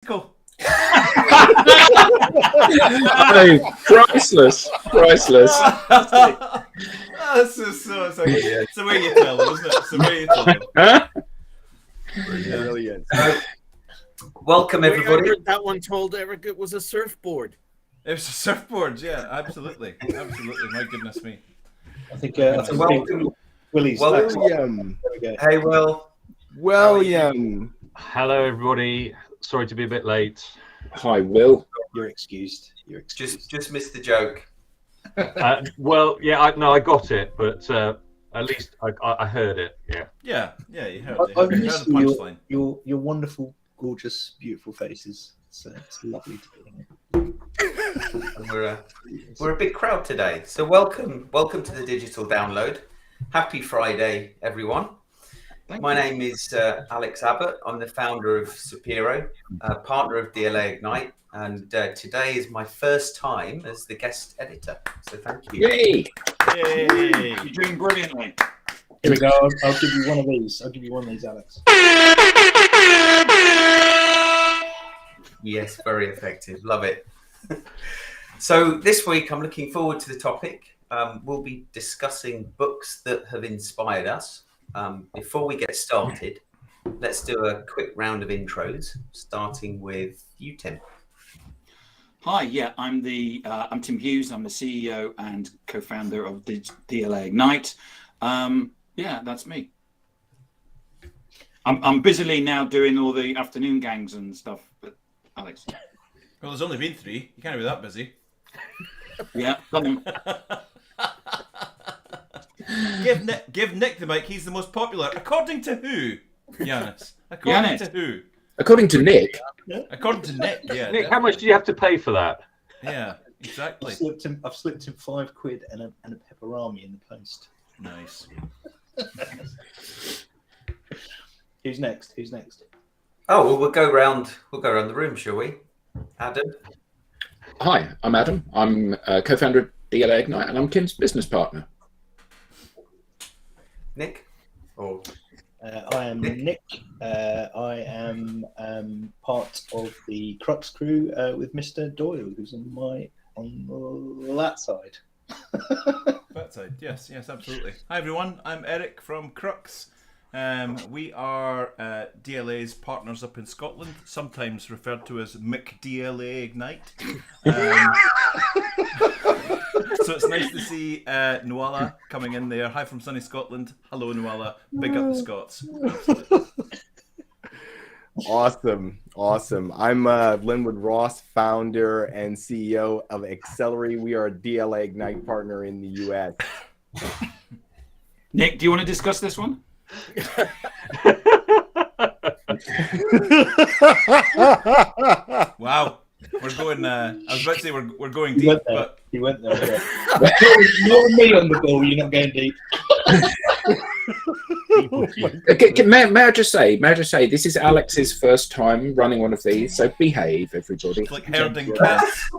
Cool. Oh, priceless. This is it's the way you tell them, isn't it? It's the way you tell them. Brilliant. Welcome, everybody. I heard that one told Eric it was a surfboard. It was a surfboard, yeah, absolutely. My goodness me. I think Welcome. Willie's William. There we go. Hey, Will. William. Hello, everybody. Sorry to be a bit late. Hi, Will. You're excused. Just missed the joke. Well, yeah, I got it, but at least I heard it. Yeah. Yeah, you heard I've the missed punchline. your wonderful, gorgeous, beautiful faces. It's lovely to be here. And we're a big crowd today. So welcome to the digital download. Happy Friday, everyone. My name is Alex Abbott. I'm the founder of Sapiro, partner of DLA Ignite, and today is my first time as the guest editor. So thank you. Yay! Yay! You're doing brilliantly. Here we go. I'll give you one of these. Alex. Yes, very effective. Love it. So this week, I'm looking forward to the topic. We'll be discussing books that have inspired us. Before we get started, let's do a quick round of intros, starting with you, Tim. Hi, yeah, I'm Tim Hughes. I'm the CEO and co-founder of DLA Ignite. Yeah, that's me. I'm busily now doing all the afternoon gangs and stuff. But Alex, Well, there's only been 3. You can't be that busy. yeah, got them. Give Nick the mic. He's the most popular. According to who, Giannis? According to who? According to Nick. According to Nick, yeah. Nick, how much do you have to pay for that? Yeah, exactly. I've slipped him £5 and a pepperami in the post. Nice. Who's next? Oh, well, we'll go round the room, shall we? Adam. Hi, I'm Adam. I'm co-founder of DLA Ignite, and I'm Kim's business partner. Nick. Or I am Nick. I am part of the Crux crew with Mr. Doyle, who's on that side. That side, yes, absolutely. Hi everyone, I'm Eric from Crux. We are DLA's partners up in Scotland, sometimes referred to as McDLA Ignite. So it's nice to see Nuala coming in there. Hi from sunny Scotland. Hello, Nuala. Big up the Scots. Awesome. I'm Linwood Ross, founder and CEO of Accelerate. We are a DLA Ignite partner in the US. Nick, do you want to discuss this one? Wow. We're going, I was about to say we're going deep, but... He went there. Yeah. You're me on the ball, you're not going deep. May I just say, this is Alex's first time running one of these, so behave, everybody. It's like herding cats.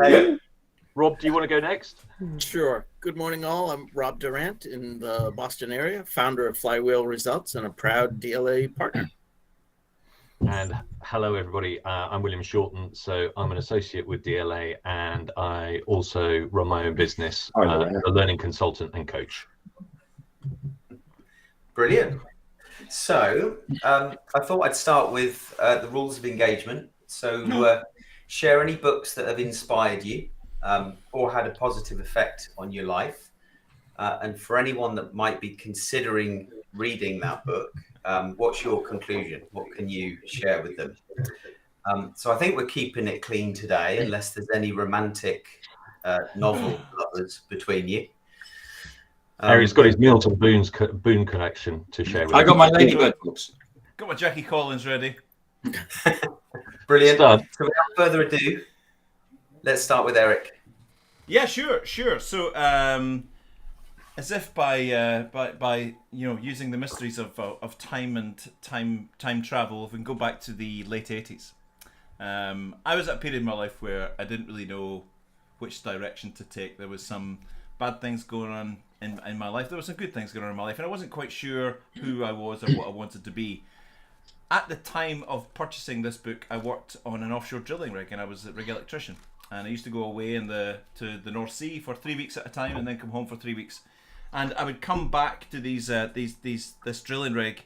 hey, Rob, do you want to go next? Sure. Good morning, all. I'm Rob Durant in the Boston area, founder of Flywheel Results and a proud DLA partner. And hello, everybody. I'm William Shorten. So I'm an associate with DLA, and I also run my own business, a learning consultant and coach. brilliant. So I thought I'd start with the rules of engagement. So share any books that have inspired you or had a positive effect on your life. And for anyone that might be considering reading that book, what's your conclusion? What can you share with them? So I think we're keeping it clean today, unless there's any romantic novel lovers between you. Harry's got his Milton Boone collection to share with I us. got my Ladybird books. Got my Jackie Collins ready. Brilliant. Stud. So without further ado, let's start with Eric. Yeah, sure. So, as if by using the mysteries of time and time travel, if we can go back to the late 80s. I was at a period in my life where I didn't really know which direction to take. There was some bad things going on in my life. There were some good things going on in my life, and I wasn't quite sure who I was or what I wanted to be. at the time of purchasing this book, I worked on an offshore drilling rig, and I was a rig electrician. And I used to go away to the North Sea for 3 weeks at a time, and then come home for 3 weeks. And I would come back to this drilling rig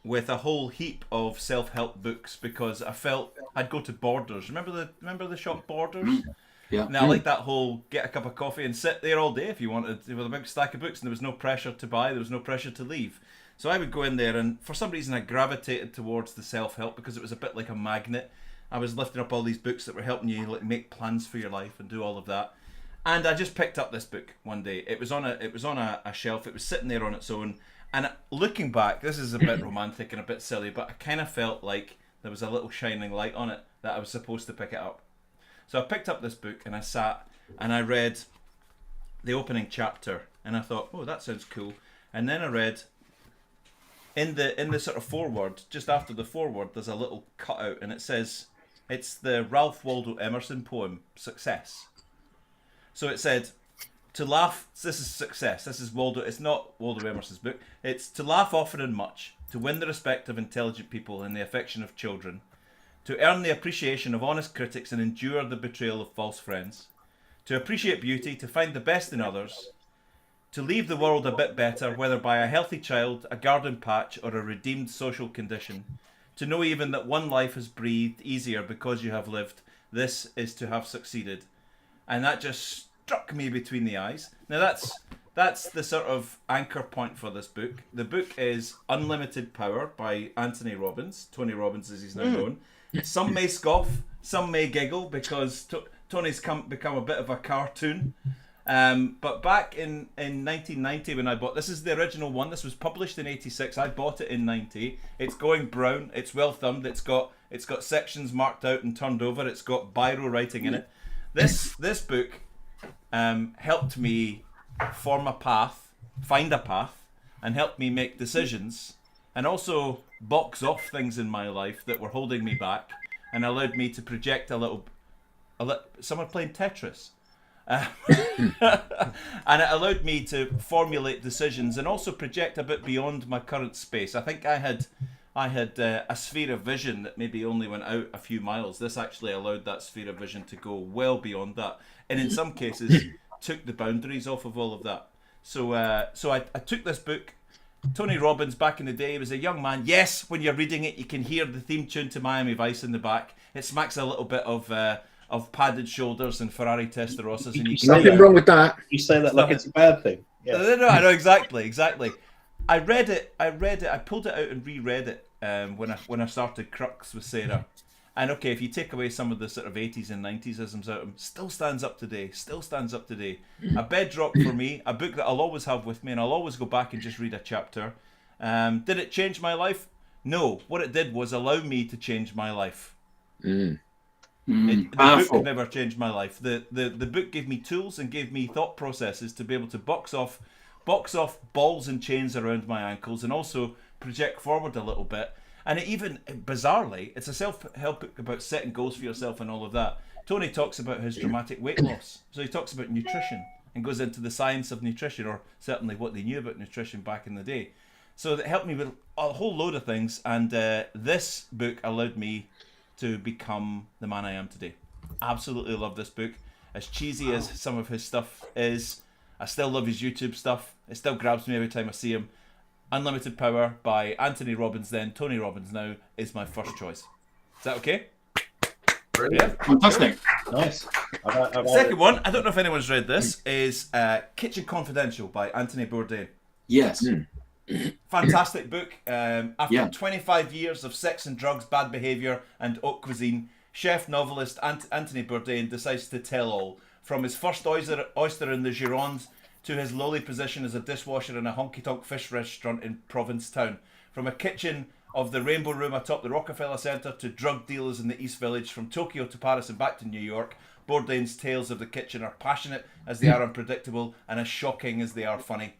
with a whole heap of self-help books, because I felt I'd go to Borders. Remember the shop Borders? Yeah. Now, I like that whole get a cup of coffee and sit there all day if you wanted, with a big stack of books, and there was no pressure to buy, there was no pressure to leave. So I would go in there, and for some reason I gravitated towards the self-help because it was a bit like a magnet. I was lifting up all these books that were helping you like make plans for your life and do all of that. And I just picked up this book one day. It was on a shelf. It was sitting there on its own. And looking back, this is a bit romantic and a bit silly, but I kind of felt like there was a little shining light on it that I was supposed to pick it up. So I picked up this book and I sat and I read the opening chapter, and I thought, oh, that sounds cool. And then I read in the sort of foreword, just after the foreword, there's a little cutout, and it says it's the Ralph Waldo Emerson poem Success. So it said, to laugh, this is success. This is Waldo. It's not Waldo Emerson's book. It's to laugh often and much, to win the respect of intelligent people and the affection of children, to earn the appreciation of honest critics and endure the betrayal of false friends, to appreciate beauty, to find the best in others, to leave the world a bit better, whether by a healthy child, a garden patch, or a redeemed social condition, to know even that one life has breathed easier because you have lived. This is to have succeeded. And that just struck me between the eyes. Now that's the sort of anchor point for this book. The book is Unlimited Power by Anthony Robbins, Tony Robbins as he's now known. Some may scoff, some may giggle, because Tony's become a bit of a cartoon. But back in 1990 when I bought, this is the original one, this was published in 86, I bought it in 90. It's going brown, it's well thumbed, it's got sections marked out and turned over, it's got biro writing in it. This book helped me form a path, find a path, and helped me make decisions, and also box off things in my life that were holding me back, and allowed me to project a little someone playing Tetris. And it allowed me to formulate decisions and also project a bit beyond my current space. I think I had a sphere of vision that maybe only went out a few miles. This actually allowed that sphere of vision to go well beyond that, and in some cases took the boundaries off of all of that. So I took this book. Tony Robbins, back in the day, was a young man. Yes, when you're reading it, you can hear the theme tune to Miami Vice in the back. It smacks a little bit of padded shoulders and Ferrari Testarossas. And nothing wrong with that. You say that like it's a bad thing. Yeah. No, I know exactly. I read it. I pulled it out and reread it when I started Crux with Sarah. And okay, if you take away some of the sort of 80s and 90s isms out of them, still stands up today. A bedrock for me, a book that I'll always have with me, and I'll always go back and just read a chapter. Did it change my life? No. What it did was allow me to change my life. The book never changed my life. The book gave me tools and gave me thought processes to be able to box off balls and chains around my ankles, and also project forward a little bit. And it even, bizarrely, it's a self-help book about setting goals for yourself and all of that. Tony talks about his dramatic weight loss. So he talks about nutrition and goes into the science of nutrition, or certainly what they knew about nutrition back in the day. So that helped me with a whole load of things, and this book allowed me to become the man I am today. Absolutely love this book. As cheesy as some of his stuff is, I still love his YouTube stuff. It still grabs me every time I see him. Unlimited Power by Anthony Robbins, then Tony Robbins now, is my first choice. Is that okay? Brilliant. Yeah. Fantastic. Nice. Second one, I don't know if anyone's read this, is Kitchen Confidential by Anthony Bourdain. Yes. Fantastic book. After 25 years of sex and drugs, bad behaviour, and haute cuisine, chef novelist Anthony Bourdain decides to tell all. From his first oyster in the Gironde to his lowly position as a dishwasher in a honky-tonk fish restaurant in Provincetown. From a kitchen of the Rainbow Room atop the Rockefeller Center to drug dealers in the East Village, from Tokyo to Paris and back to New York, Bourdain's tales of the kitchen are passionate as they are unpredictable and as shocking as they are funny.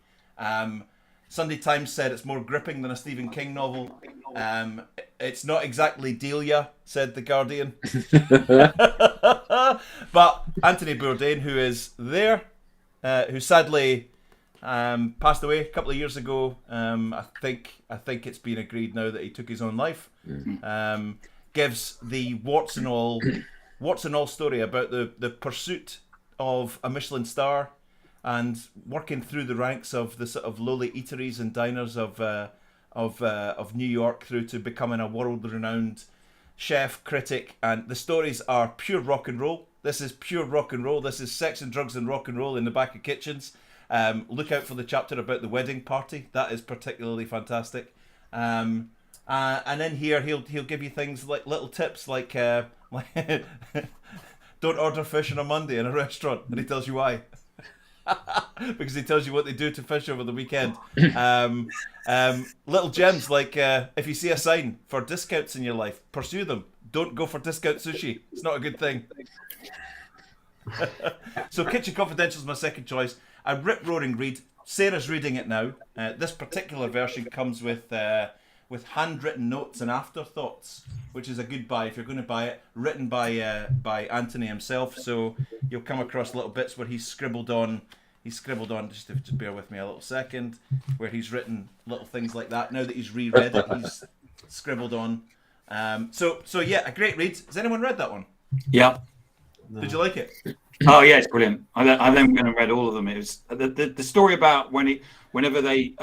Sunday Times said it's more gripping than a Stephen King novel. It's not exactly Delia, said The Guardian. But Anthony Bourdain, who is there, who sadly Passed away a couple of years ago. I think it's been agreed now that he took his own life. Gives the warts and all story about the pursuit of a Michelin star and working through the ranks of the sort of lowly eateries and diners of New York through to becoming a world-renowned chef, critic. And the stories are pure rock and roll. This is pure rock and roll. This is sex and drugs and rock and roll in the back of kitchens. Look out for the chapter about the wedding party. That is particularly fantastic. And in here, he'll give you things like little tips like don't order fish on a Monday in a restaurant, and he tells you why. Because he tells you what they do to fish over the weekend. Little gems like if you see a sign for discounts in your life, pursue them. Don't go for discount sushi. It's not a good thing. So Kitchen Confidential is my second choice. A rip-roaring read. Sarah's reading it now. This particular version comes with handwritten notes and afterthoughts, which is a good buy if you're going to buy it. Written by Anthony himself, so you'll come across little bits where he's scribbled on. Just bear with me a little second, where he's written little things like that. Now that he's reread it, he's scribbled on. So yeah, a great read. Has anyone read that one? Yeah. Did you like it? Oh yeah, it's brilliant. I then went and read all of them. It was the story about whenever they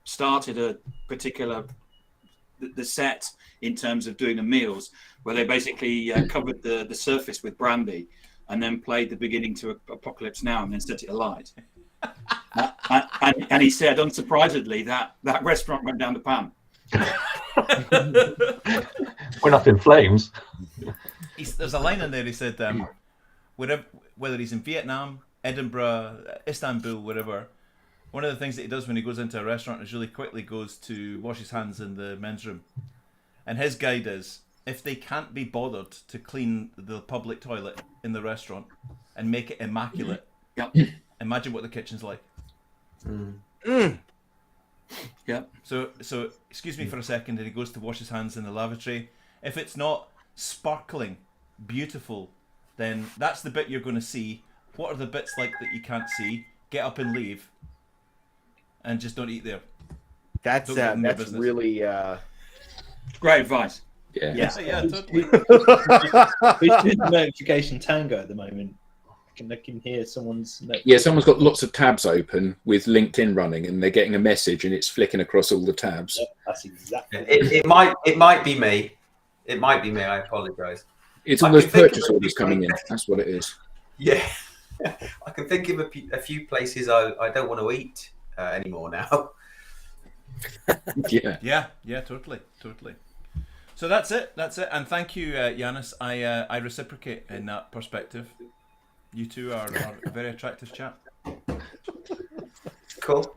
started a particular the set in terms of doing the meals, where they basically covered the surface with brandy and then played the beginning to Apocalypse Now and then set it alight. And he said, unsurprisingly, that restaurant went down the pan. Went up in flames. There's a line in there. He said, whether he's in Vietnam, Edinburgh, Istanbul, wherever, one of the things that he does when he goes into a restaurant is really quickly goes to wash his hands in the men's room. And his guide is, if they can't be bothered to clean the public toilet in the restaurant and make it immaculate, imagine what the kitchen's like. Yeah. So excuse me for a second, and he goes to wash his hands in the lavatory. If it's not sparkling, beautiful, then that's the bit you're going to see. What are the bits like that you can't see? Get up and leave, and just don't eat there. That's really great advice. Yeah, totally. Who's doing the notification tango at the moment? I can hear someone's. Yeah, someone's got lots of tabs open with LinkedIn running, and they're getting a message, and it's flicking across all the tabs. Yep, that's exactly. It might be me. It might be me. I apologise. It's all those purchase orders coming in. That's what it is. Yeah, I can think of a few places I don't want to eat anymore now. Yeah, totally. So that's it, and thank you, Yanis. I reciprocate in that perspective. You two are a very attractive chap. Cool.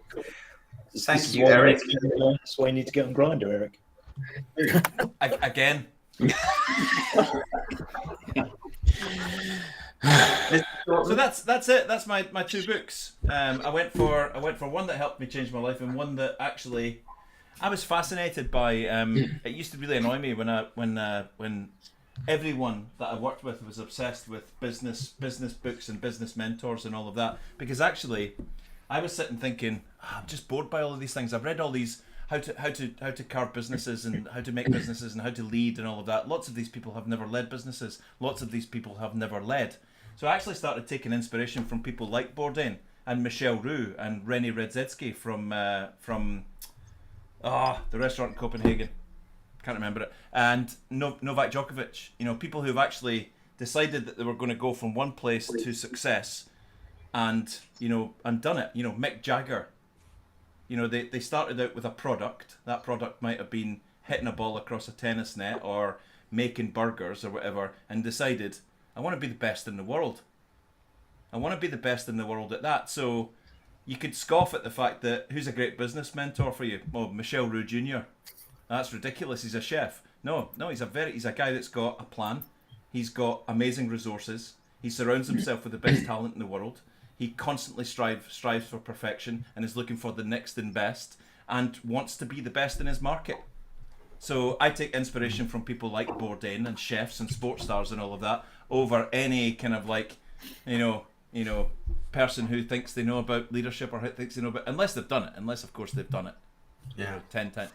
Thank you, Eric. That's why you need to get on Grindr, Eric. Again. So that's it. That's my two books. I went for one that helped me change my life, and one that actually I was fascinated by. It used to really annoy me when everyone that I worked with was obsessed with business books and business mentors and all of that, because actually I was sitting thinking, I'm just bored by all of these things. I've read all these how to carve businesses and how to make businesses and how to lead and all of that. Lots of these people have never led businesses. Lots of these people have never led. So I actually started taking inspiration from people like Bourdain and Michel Roux and René Redzetsky from the restaurant in Copenhagen. Can't remember it. And Novak Djokovic. People who've actually decided that they were going to go from one place to success, and done it. Mick Jagger. They started out with a product. That product might have been hitting a ball across a tennis net or making burgers or whatever, and decided, I want to be the best in the world. I want to be the best in the world at that. So you could scoff at the fact that, who's a great business mentor for you? Well, Michel Roux Jr. That's ridiculous. He's a chef. No, he's a guy that's got a plan. He's got amazing resources. He surrounds himself with the best talent in the world. He constantly strives for perfection and is looking for the next and best and wants to be the best in his market. So I take inspiration from people like Bourdain and chefs and sports stars and all of that over any kind of person who thinks they know about leadership or who thinks they know about, unless they've done it, unless of course they've done it. Yeah. 10 times.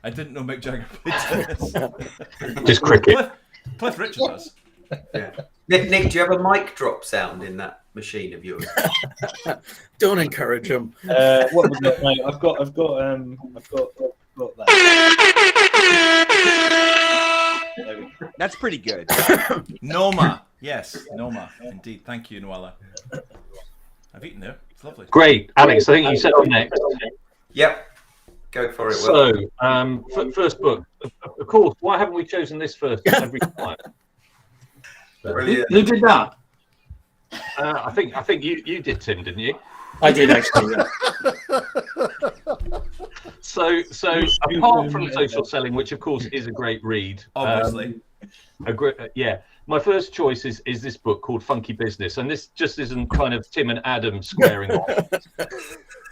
I didn't know Mick Jagger played tennis. Just cricket. Cliff Richard does. Yeah. Nick, do you have a mic drop sound in that machine of yours? Don't encourage him. What was that? No, I've got that. There we go. That's pretty good. Noma. Yes, Noma. Indeed. Thank you, Noella. I've eaten there. It's lovely. Great. Alex, I think you said on next. Yep. Go for it, Will. So, first book. Of course, why haven't we chosen this first every time? Brilliant. Who did that? I think you did, Tim, didn't you? I did actually. So apart from Social Selling, which of course is a great read, Obviously. My first choice is this book called Funky Business, and this just isn't kind of Tim and Adam squaring off.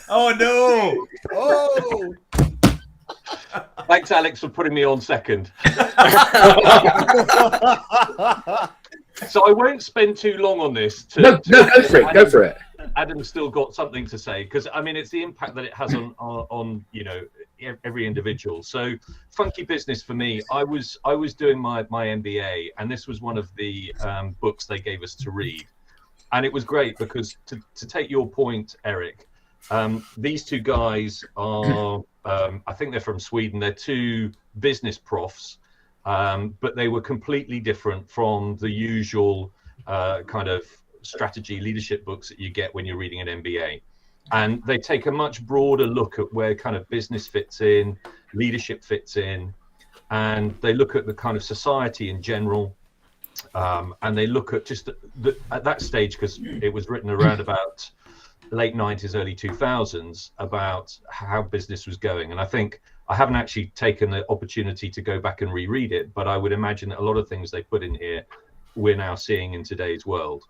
Oh no! Oh, Thanks, Alex, for putting me on second. So I won't spend too long on this. No, go for it. Go for it. Adam's still got something to say because I mean it's the impact that it has on every individual. So Funky Business for me, I was doing my MBA, and this was one of the books they gave us to read, and it was great because to take your point, Eric, these two guys are I think they're from Sweden. They're two business profs, but they were completely different from the usual kind of strategy leadership books that you get when you're reading an MBA. And they take a much broader look at where kind of business fits in, leadership fits in, and they look at the kind of society in general. And they look at just at that stage, because it was written around about late 90s, early 2000s, about how business was going. And I think I haven't actually taken the opportunity to go back and reread it, but I would imagine that a lot of things they put in here we're now seeing in today's world.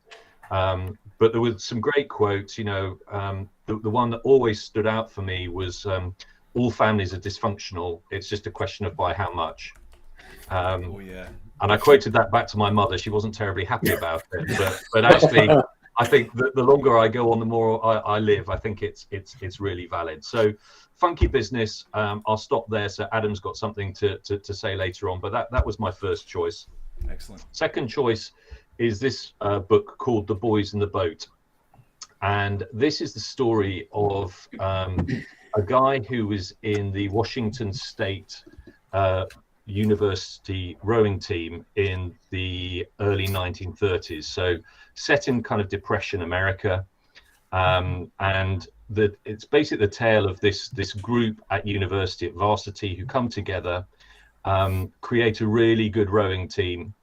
But there were some great quotes, the one that always stood out for me was all families are dysfunctional. It's just a question of by how much. Oh yeah. And I quoted that back to my mother. She wasn't terribly happy about it, but actually, I think that the longer I go on, the more I live. I think it's really valid. So, Funky Business. I'll stop there. So Adam's got something to say later on, but that was my first choice. Excellent. Second choice is this book called The Boys in the Boat, and this is the story of a guy who was in the Washington State University rowing team in the early 1930s, so set in kind of Depression America, and it's basically the tale of this group at university, at varsity, who come together, create a really good rowing team,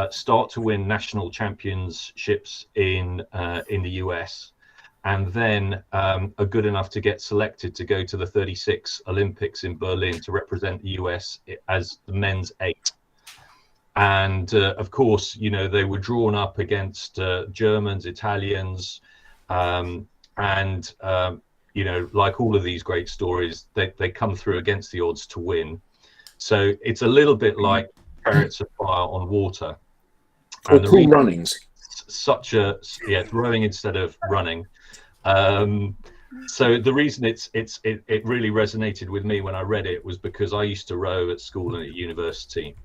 start to win national championships in the US, and then are good enough to get selected to go to the 36 Olympics in Berlin to represent the US as the men's 8. And of course, they were drawn up against Germans, Italians, and like all of these great stories, they come through against the odds to win. So it's a little bit like Chariots of Fire on water. Or Cool Runnings. Rowing instead of running. So the reason it really resonated with me when I read it was because I used to row at school and at university,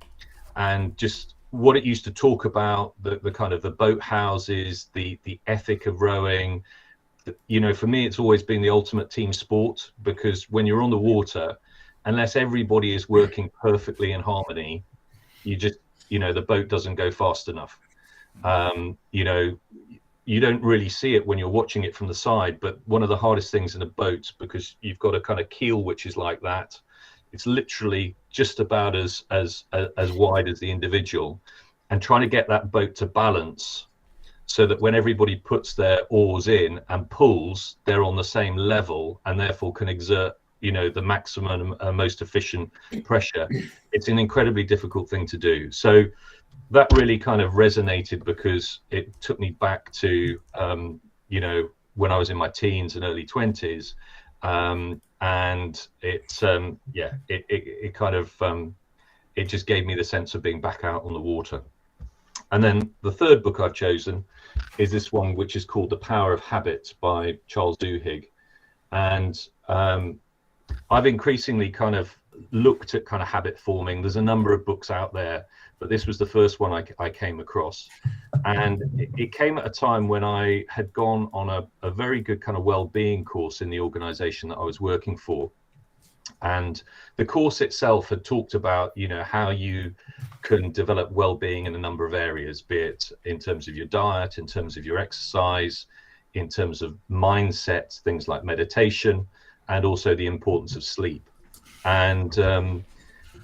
and just what it used to talk about, the kind of the boat houses, the ethic of rowing. For me, it's always been the ultimate team sport, because when you're on the water, unless everybody is working perfectly in harmony, the boat doesn't go fast enough. You don't really see it when you're watching it from the side, but one of the hardest things in a boat, because you've got a kind of keel which is like that, it's literally just about as wide as the individual, and trying to get that boat to balance so that when everybody puts their oars in and pulls, they're on the same level and therefore can exert the maximum most efficient pressure. It's an incredibly difficult thing to do. So that really kind of resonated, because it took me back to when I was in my teens and early 20s, and it kind of it just gave me the sense of being back out on the water. And then the third book I've chosen is this one, which is called The Power of Habit by Charles Duhigg. And I've increasingly kind of looked at kind of habit forming. There's a number of books out there, but this was the first one I came across. And it came at a time when I had gone on a very good kind of well-being course in the organization that I was working for. And the course itself had talked about, you know, how you can develop well-being in a number of areas, be it in terms of your diet, in terms of your exercise, in terms of mindset, things like meditation, and also the importance of sleep. And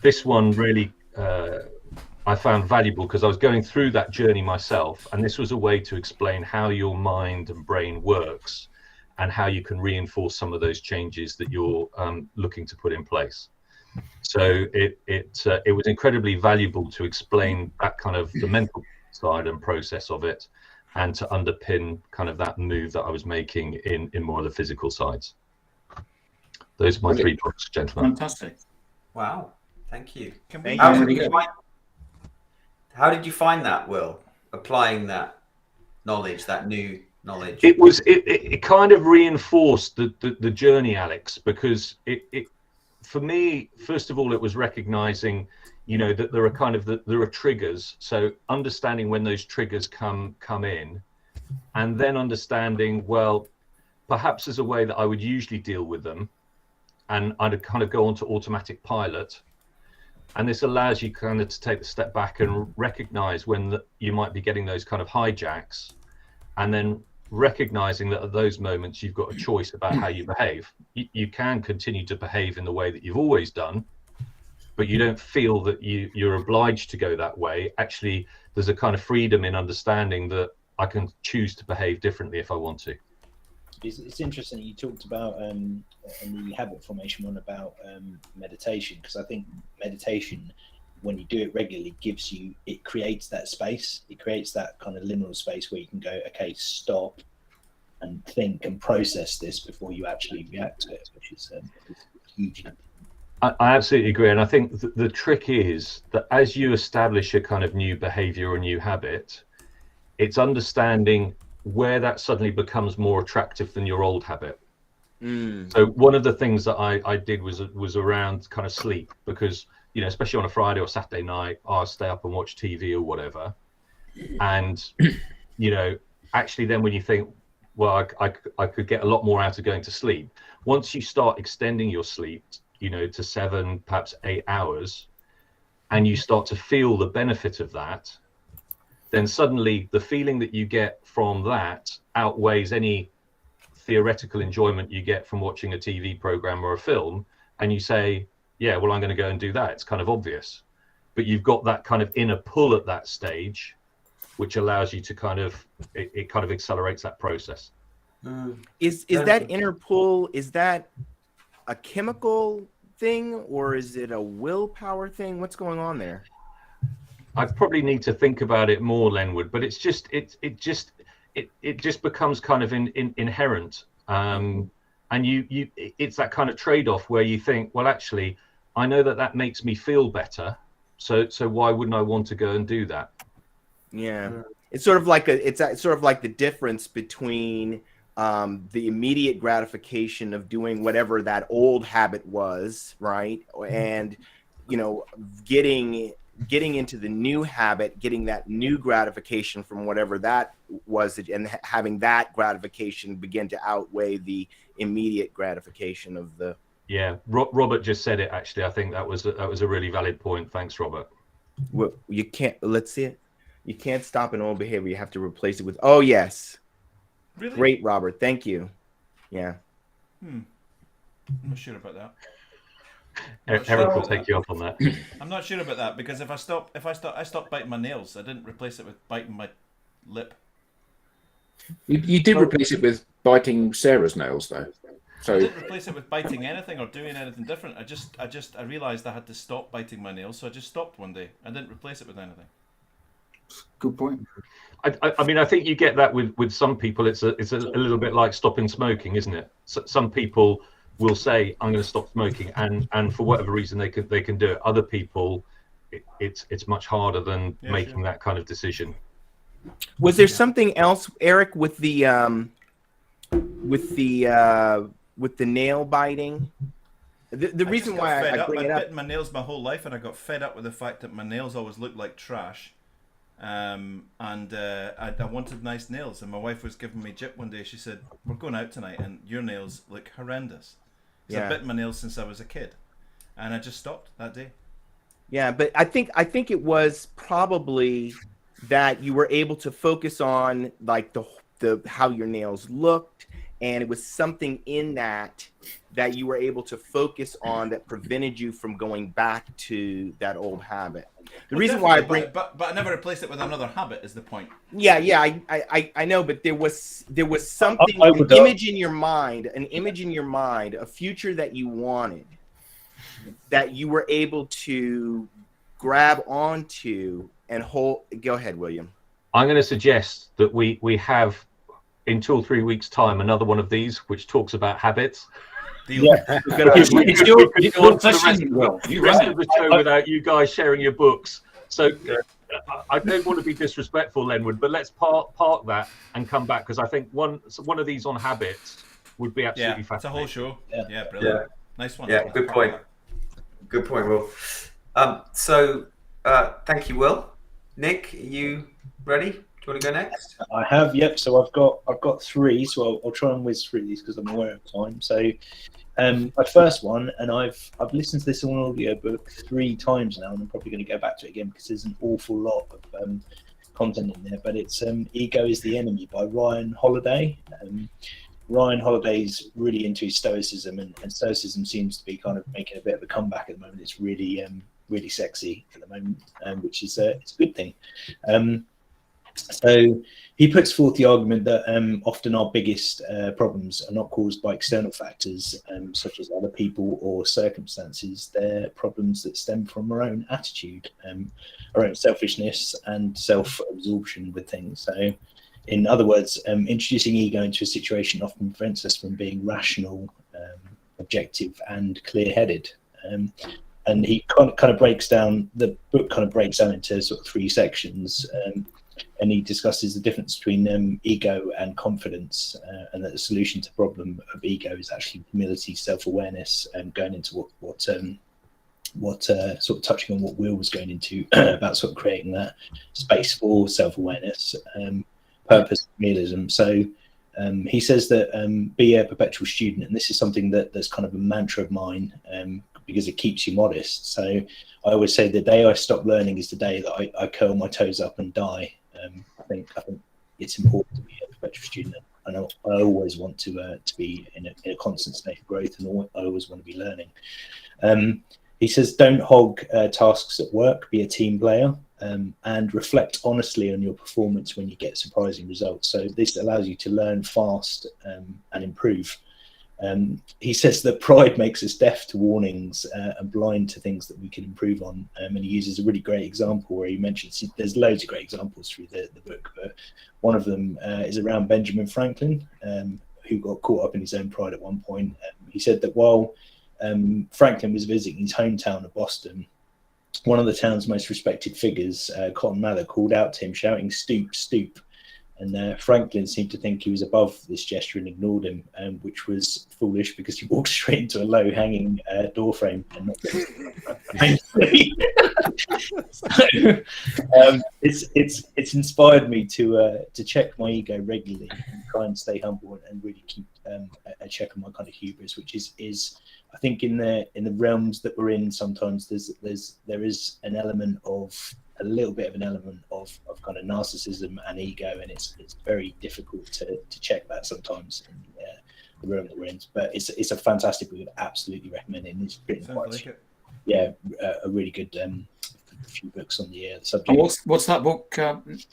this one really I found valuable because I was going through that journey myself, and this was a way to explain how your mind and brain works and how you can reinforce some of those changes that you're looking to put in place. So it was incredibly valuable to explain that kind of the mental side and process of it, and to underpin kind of that move that I was making in more of the physical sides. Those are my 3 books, gentlemen. Fantastic. Wow, thank you. How did you find that, Will? Applying that knowledge, that new knowledge. It kind of reinforced the journey, Alex, because it for me, first of all, it was recognizing, you know, that there are triggers. So understanding when those triggers come in, and then understanding, well, perhaps there's a way that I would usually deal with them, and I'd kind of go onto automatic pilot. And this allows you kind of to take a step back and recognize when you might be getting those kind of hijacks, and then recognizing that at those moments you've got a choice about how you behave. You can continue to behave in the way that you've always done, but you don't feel that you're obliged to go that way. Actually, there's a kind of freedom in understanding that I can choose to behave differently if I want to. It's interesting you talked about in the habit formation one about meditation, because I think meditation, when you do it regularly, it creates that space. It creates that kind of liminal space where you can go, okay, stop and think and process this before you actually react to it, which is huge. I absolutely agree. And I think the trick is that as you establish a kind of new behavior or new habit, it's understanding where that suddenly becomes more attractive than your old habit. So one of the things that I did was around kind of sleep, because, you know, especially on a Friday or Saturday night, I'll stay up and watch TV or whatever. And, you know, actually then when you think, well, I could get a lot more out of going to sleep. Once you start extending your sleep, you know, to 7, perhaps 8 hours, and you start to feel the benefit of that, then suddenly the feeling that you get from that outweighs any theoretical enjoyment you get from watching a TV program or a film. And you say, yeah, well, I'm going to go and do that. It's kind of obvious. But you've got that kind of inner pull at that stage, which allows you to kind of, it kind of accelerates that process. Is that inner pull, is that a chemical thing, or is it a willpower thing? What's going on there? I probably need to think about it more, Lenwood, but it's just it just becomes kind of inherent, and it's that kind of trade-off where you think, well, actually, I know that makes me feel better, so why wouldn't I want to go and do that? Yeah, it's sort of like the difference between the immediate gratification of doing whatever that old habit was, right, and, you know, getting into the new habit, getting that new gratification from whatever that was, and having that gratification begin to outweigh the immediate gratification of the. Yeah, Robert just said it. Actually, I think that was a really valid point. Thanks, Robert. Well, you can't. Let's see it. You can't stop an old behavior. You have to replace it with. Oh yes. Really? Great, Robert. Thank you. Yeah. I'm not sure about that. Eric will take you up on that. I'm not sure about that, because I stopped biting my nails. I didn't replace it with biting my lip. You did replace it with biting Sarah's nails, though. So I didn't replace it with biting anything or doing anything different. I realized I had to stop biting my nails, so I just stopped one day. I didn't replace it with anything. Good point. I mean, I think you get that with some people. It's a little bit like stopping smoking, isn't it? So, some people will say, I'm going to stop smoking, and for whatever reason they can do it. Other people, it's much harder than making that kind of decision. Was there something else, Eric, with the nail biting? The reason why I bring it up, I've bitten my nails my whole life, and I got fed up with the fact that my nails always looked like trash. I wanted nice nails, and my wife was giving me jip one day. She said, "We're going out tonight, and your nails look horrendous." Because I've bitten my nails since I was a kid, and I just stopped that day. Yeah, but I think it was probably that you were able to focus on like the how your nails looked, and it was something in that you were able to focus on that prevented you from going back to that old habit. The reason why I bring, but I never replaced it with another habit is the point. Yeah, I know, but there was something, an image in your mind, a future that you wanted, that you were able to grab onto and hold. Go ahead, William. I'm going to suggest that we have in 2 or 3 weeks' time another one of these which talks about habits. Yeah. It's your session, Will. You run the show without you guys sharing your books. So I don't want to be disrespectful, Lenwood, but let's park that and come back, because I think one of these on habits would be absolutely fascinating. It's a whole show. Yeah, brilliant. Yeah. Nice one. Yeah, good point. Good point, Will. So thank you, Will. Nick, are you ready? Do you want to go next? I have, yep. So I've got 3, so I'll try and whiz through these because I'm aware of time. So my first one, and I've listened to this on audiobook 3 times now, and I'm probably going to go back to it again because there's an awful lot of content in there. But it's Ego is the Enemy by Ryan Holiday. Ryan Holiday's really into his stoicism, and stoicism seems to be kind of making a bit of a comeback at the moment. It's really really sexy at the moment, which is it's a good thing. So he puts forth the argument that often our biggest problems are not caused by external factors such as other people or circumstances. They're problems that stem from our own attitude, our own selfishness and self-absorption with things. So in other words, introducing ego into a situation often prevents us from being rational, objective and clear-headed. And he kind of breaks down, the book kind of breaks down into sort of 3 sections. And he discusses the difference between ego and confidence, and that the solution to the problem of ego is actually humility, self-awareness, and going into what sort of touching on what Will was going into about sort of creating that space for self-awareness, purpose, realism. So he says that be a perpetual student, and this is something that's kind of a mantra of mine, because it keeps you modest. So I always say the day I stop learning is the day that I curl my toes up and die. I think it's important to be a perpetual student, and I always want to be in a constant state of growth, and I always want to be learning. He says, don't hog tasks at work, be a team player, and reflect honestly on your performance when you get surprising results. So this allows you to learn fast and improve. He says that pride makes us deaf to warnings and blind to things that we can improve on. And he uses a really great example where he mentions, there's loads of great examples through the book, but one of them is around Benjamin Franklin, who got caught up in his own pride at one point. He said that while Franklin was visiting his hometown of Boston, one of the town's most respected figures, Cotton Mather, called out to him shouting, "Stoop, stoop." And Franklin seemed to think he was above this gesture and ignored him, which was foolish because he walked straight into a low-hanging door frame and not so, it's inspired me to check my ego regularly and try and stay humble and really keep a check on my kind of hubris, which is I think in the realms that we're in, sometimes there is an element of a little bit of an element of kind of narcissism and ego, and it's very difficult to check that sometimes in the room that we're in. But it's a fantastic book. I'd absolutely recommend it. And it's written a really good few books on the subject. And what's that book,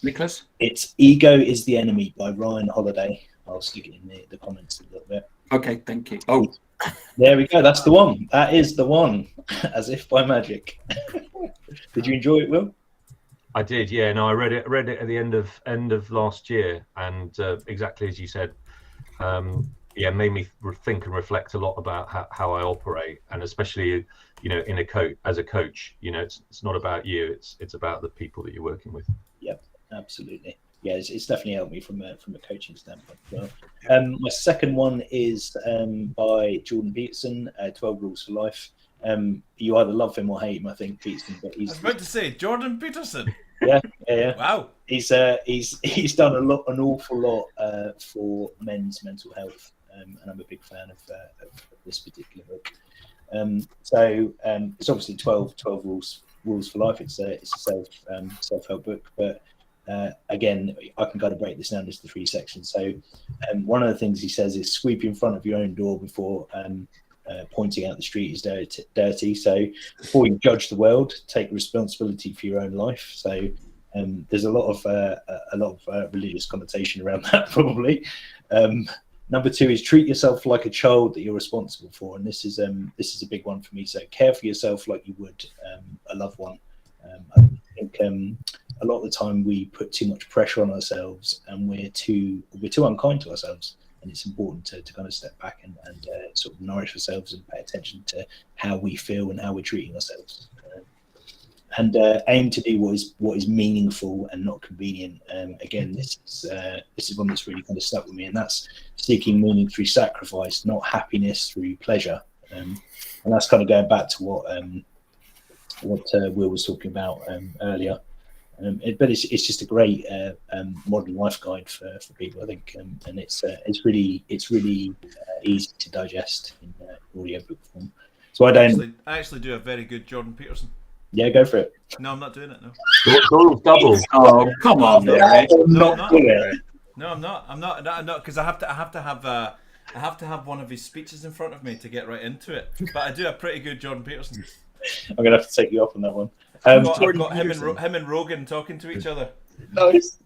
Nicholas? It's Ego is the Enemy by Ryan Holiday. I'll stick it in the comments a little bit. Okay, thank you. Oh, there we go. That's the one. That is the one. As if by magic. Did you enjoy it, Will? I did, yeah. No, I read it at the end of last year, and exactly as you said, made me think and reflect a lot about how I operate, and especially in as a coach, it's not about you, it's about the people that you're working with. Yep, absolutely. Yeah, it's definitely helped me from a coaching standpoint as well. My second one is by Jordan Peterson, 12 Rules for Life. You either love him or hate him, I think, Peterson. But I was about to say Jordan Peterson. Yeah. Wow. He's done an awful lot for men's mental health, and I'm a big fan of this particular book. So it's obviously 12 rules for life. It's a self-help book, but again, I can kind of break this down into 3 sections. So one of the things he says is sweep in front of your own door before pointing out the street is dirty. So before you judge the world, take responsibility for your own life. So there's a lot of religious connotation around that, probably. Number 2 is treat yourself like a child that you're responsible for, and this is a big one for me. So care for yourself like you would a loved one. I think a lot of the time we put too much pressure on ourselves, and we're too unkind to ourselves. And it's important to kind of step back and sort of nourish ourselves and pay attention to how we feel and how we're treating ourselves. And aim to do what is meaningful and not convenient. Again, this is one that's really kind of stuck with me, and that's seeking meaning through sacrifice, not happiness through pleasure. And that's kind of going back to what Will was talking about earlier. But it's just a great modern life guide for people, I think, and it's really easy to digest in audio book form. So I actually do a very good Jordan Peterson. Yeah, go for it. No, I'm not doing it. No. Double. Oh, come on, Eric. No, I'm not, because I have to have one of his speeches in front of me to get right into it. But I do a pretty good Jordan Peterson. I'm gonna have to take you up on that one. I've got him and Rogan talking to each other. Nice.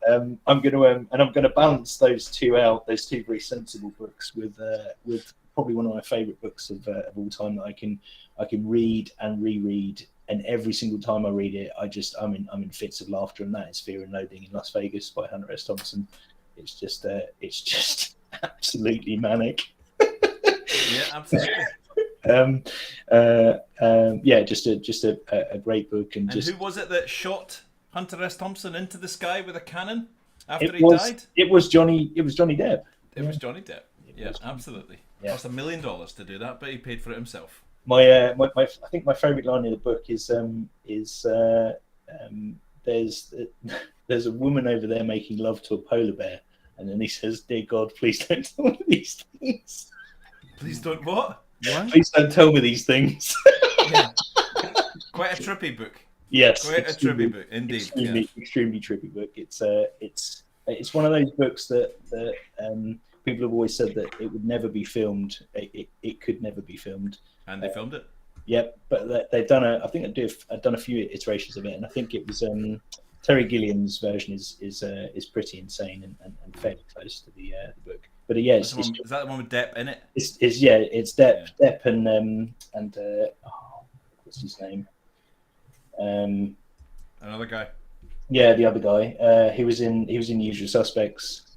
I'm gonna balance those two very sensible books with probably one of my favourite books of all time that I can read and reread, and every single time I read it, I'm in fits of laughter, and that is Fear and Loathing in Las Vegas by Hunter S. Thompson. It's just absolutely manic. Yeah, absolutely. Just a great book, and who was it that shot Hunter S. Thompson into the sky with a cannon after he died? It was Johnny Depp. It was Johnny Depp. Yeah, absolutely. Yeah. Cost $1 million to do that, but he paid for it himself. I think my favourite line in the book is there's a woman over there making love to a polar bear, and then he says, "Dear God, please don't tell me these things." Please don't what? Please don't tell me these things. Yeah. Quite a trippy book. Yes, quite a trippy book indeed. Extremely trippy book. It's one of those books that people have always said that it would never be filmed. It could never be filmed. And they filmed it. Yep, but they've done I've done a few iterations of it, and I think it was Terry Gilliam's version is pretty insane and fairly close to the book. But yeah, is that the one with Depp in it? It's Depp, yeah. Depp and what's his name? Another guy. Yeah, the other guy. He was in Usual Suspects.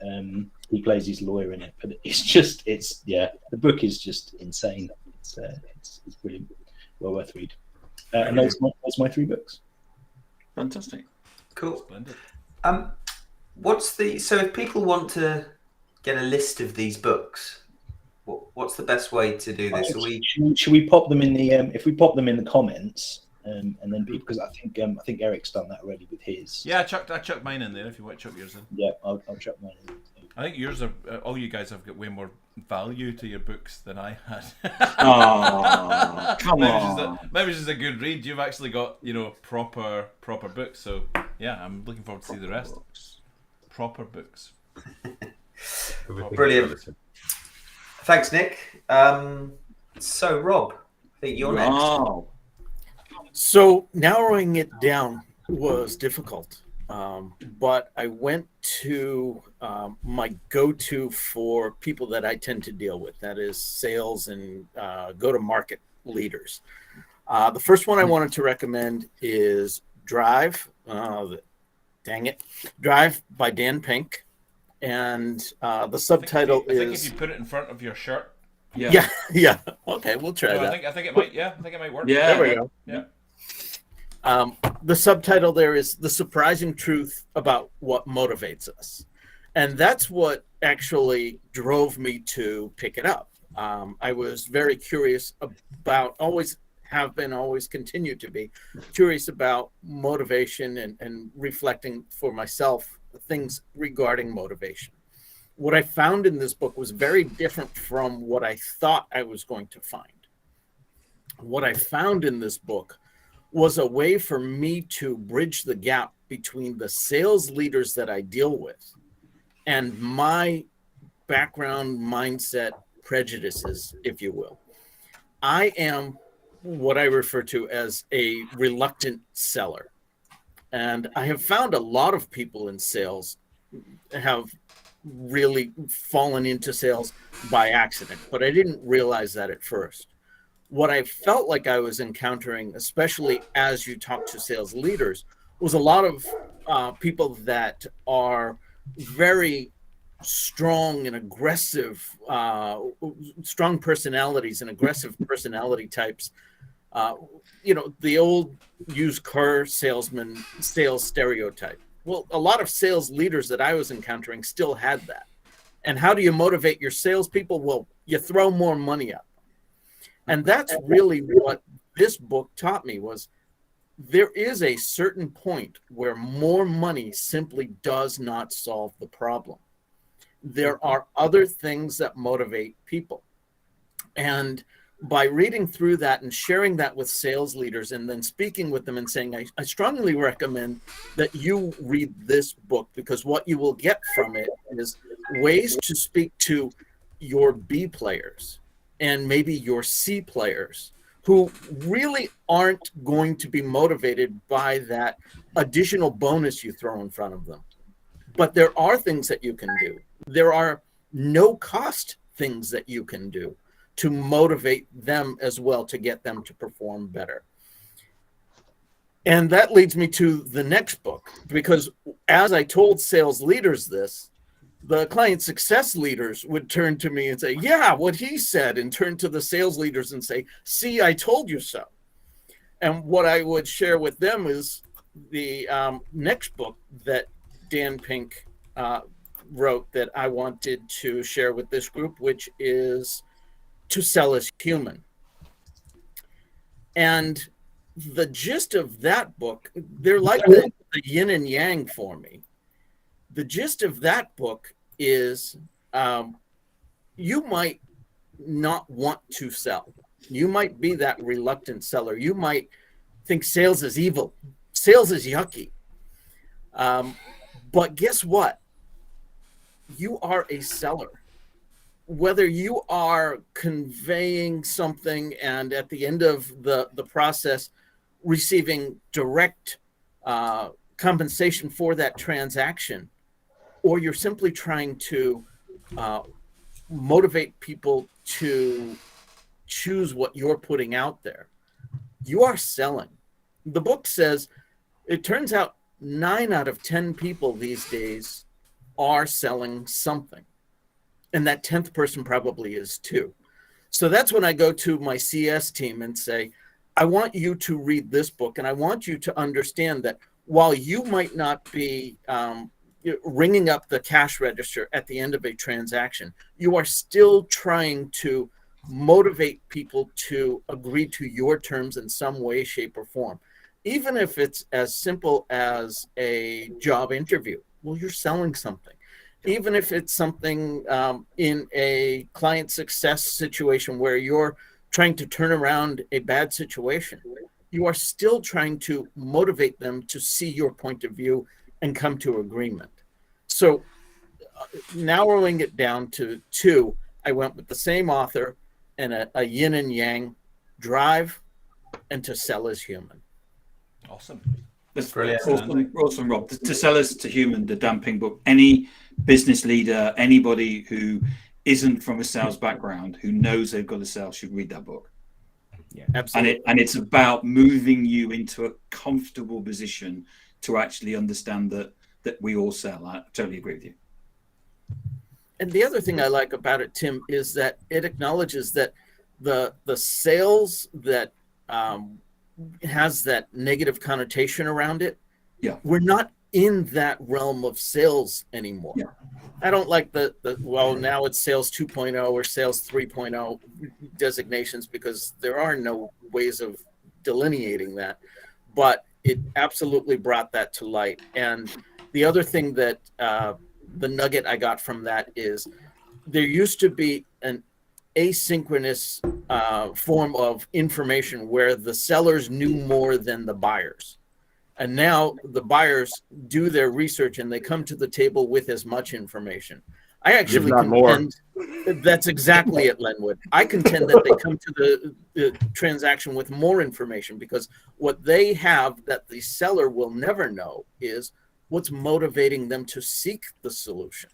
He plays his lawyer in it, but the book is just insane. It's brilliant, well worth read. And those my 3 books. Fantastic, cool. Splendid. So if people want to get a list of these books, what's the best way to do this? Should we pop them in the if we pop them in the comments, and then because I think Eric's done that already with his. Yeah, I chucked mine in there. If you want to chuck yours in. Yeah, I'll chuck mine in. I think yours are all you guys have got way more value to your books than I had. Oh, come on. Maybe it's just a good read. You've actually got proper books. So yeah, I'm looking forward to see the rest. Proper books. Brilliant. Thanks, Nick. So Rob, I think you're next. So narrowing it down was difficult. But I went to my go-to for people that I tend to deal with. That is sales and go-to-market leaders. The first one I wanted to recommend is Drive. Drive by Dan Pink. And the subtitle I think is... if you put it in front of your shirt, Yeah. Okay, we'll try No, that. I think it might. Yeah, I think it might work. Yeah. There we go. Yeah. The subtitle there is The Surprising Truth About What Motivates Us. And that's what actually drove me to pick it up. I was very curious about, always continue to be curious about motivation and reflecting for myself things regarding motivation. What I found in this book was very different from what I thought I was going to find. What I found in this book was a way for me to bridge the gap between the sales leaders that I deal with and my background, mindset, prejudices, if you will. I am what I refer to as a reluctant seller. And I have found a lot of people in sales have really fallen into sales by accident, but I didn't realize that at first. What I felt like I was encountering, especially as you talk to sales leaders, was a lot of people that are very strong and aggressive, strong personalities and aggressive personality types. The old used car salesman sales stereotype. Well, a lot of sales leaders that I was encountering still had that. And how do you motivate your salespeople? Well, you throw more money at them. And that's really what this book taught me was there is a certain point where more money simply does not solve the problem. There are other things that motivate people. And by reading through that and sharing that with sales leaders and then speaking with them and saying, I strongly recommend that you read this book, because what you will get from it is ways to speak to your B players and maybe your C players who really aren't going to be motivated by that additional bonus you throw in front of them. But there are things that you can do. There are no cost things that you can do to motivate them as well, to get them to perform better. And that leads me to the next book, because as I told sales leaders this, the client success leaders would turn to me and say, yeah, what he said, and turn to the sales leaders and say, see, I told you so. And what I would share with them is the next book that Dan Pink wrote that I wanted to share with this group, which is To Sell is Human. And the gist of that book, they're like the yin and yang for me. The gist of that book is you might not want to sell. You might be that reluctant seller. You might think sales is evil. Sales is yucky. But guess what? You are a seller. Whether you are conveying something and at the end of the process receiving direct compensation for that transaction, or you're simply trying to motivate people to choose what you're putting out there, you are selling. The book says it turns out 9 out of 10 people these days are selling something. And that 10th person probably is too. So that's when I go to my CS team and say, I want you to read this book, and I want you to understand that while you might not be ringing up the cash register at the end of a transaction, you are still trying to motivate people to agree to your terms in some way, shape, or form. Even if it's as simple as a job interview, well, you're selling something. Even if it's something in a client success situation where you're trying to turn around a bad situation, you are still trying to motivate them to see your point of view and come to agreement. So narrowing it down to 2, I went with the same author and a yin and yang, Drive and To Sell is Human. Awesome. That's Brilliant. awesome, Rob. To Sell is to Human, the Dan Pink book. Any business leader, anybody who isn't from a sales background, who knows they've got to sell, should read that book. Yeah, absolutely. And it's about moving you into a comfortable position to actually understand that we all sell. I totally agree with you. And the other thing I like about it, Tim, is that it acknowledges that the sales that has that negative connotation around it, we're not in that realm of sales anymore. I don't like the well, now it's sales 2.0 or sales 3.0 designations, because there are no ways of delineating that, but it absolutely brought that to light. And the other thing that the nugget I got from that is there used to be an asynchronous form of information where the sellers knew more than the buyers. And now the buyers do their research and they come to the table with as much information. I actually contend that's exactly it, Lenwood. I contend that they come to the transaction with more information, because what they have that the seller will never know is what's motivating them to seek the solution.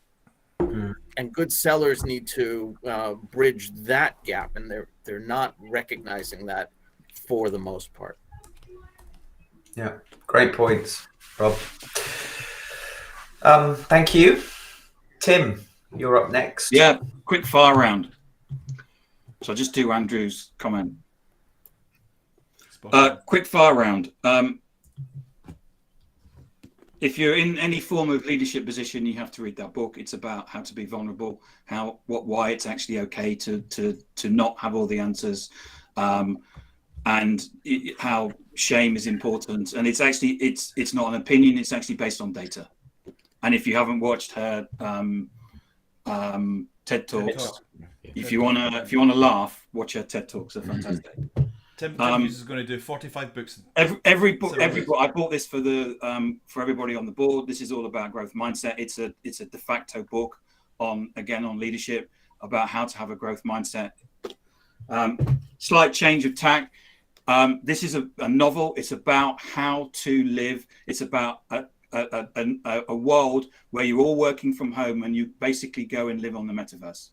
And good sellers need to bridge that gap, and they're not recognizing that for the most part. Yeah, great points, Rob. Thank you. Tim, you're up next. Yeah, quick fire round. So I'll just do Andrew's comment. Quick fire round. If you're in any form of leadership position, you have to read that book. It's about how to be vulnerable, why it's actually okay to not have all the answers, and how shame is important. And it's actually it's not an opinion. It's actually based on data. And if you haven't watched her TED Talks, if you wanna laugh, watch her TED Talks. They're fantastic. Tim is going to do 45 books. Every book. I bought this for everybody on the board. This is all about growth mindset. It's a de facto book on leadership, about how to have a growth mindset. Slight change of tack. This is a novel. It's about how to live. It's about a world where you're all working from home and you basically go and live on the metaverse.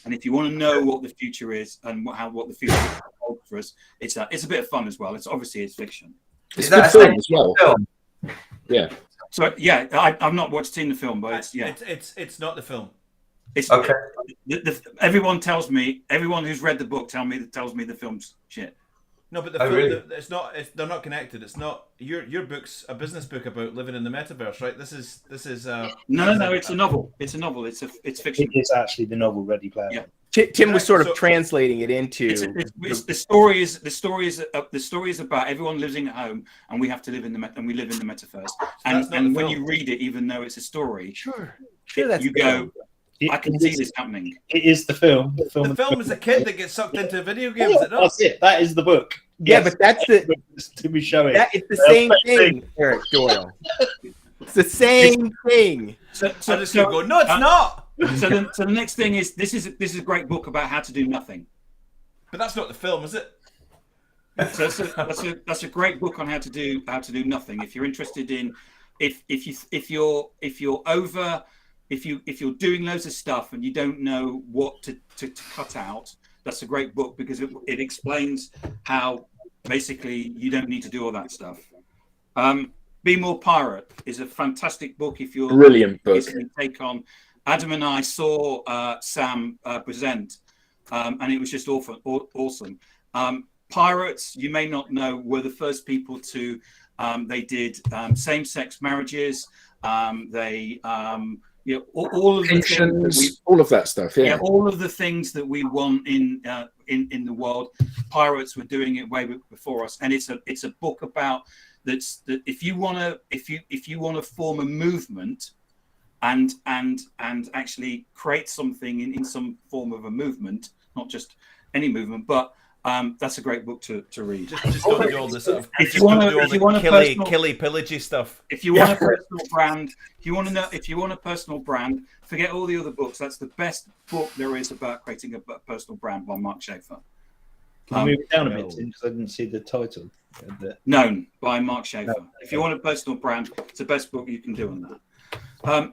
And if you want to know what the future is and what the future holds for us, it's a bit of fun as well. It's fiction. It's a film as well. Yeah. So I've not seen the film, but it's not the film. It's okay. Everyone who's read the book tells me the film's shit. No, but the film, really? They're not connected. It's not your book's a business book about living in the metaverse, right? This is no. It's a novel. It's a novel. It's fiction. It is actually the novel Ready Player. Yeah. Tim was sort of translating it into. The story is about everyone living at home, and we have to live in the metaverse. And when you read it, even though it's a story, you go, I can see this happening. It is the film. The film is a kid that gets sucked into a video game. Is it not? That's it. That is the book. Yeah, but that's to be showing. It's the same thing, Eric Doyle. It's the same thing. So I just go, no, it's not. So the next thing is this is a great book about how to do nothing. But that's not the film, is it? So that's a great book on how to do nothing. If you're interested in if you're doing loads of stuff and you don't know what to cut out, that's a great book, because it explains how basically you don't need to do all that stuff. Be More Pirate is a fantastic book. If you're brilliant book. Take on Adam and I saw Sam present, and it was just awesome. Pirates, you may not know, were the first people to. They did same-sex marriages. They all of the things all of that stuff. Yeah, all of the things that we want in the world. Pirates were doing it way before us, and it's a book about that if you want to form a movement and actually create something in some form of a movement, not just any movement, but that's a great book to read. Just don't do all this sort of. If you want killy pillagey stuff. If you want a personal brand, if you want a personal brand, forget all the other books. That's the best book there is about creating a personal brand, by Mark Schaefer. Can you move it down a bit, because I didn't see the title. Known by Mark Schaefer. No. If you want a personal brand, it's the best book you can do on that.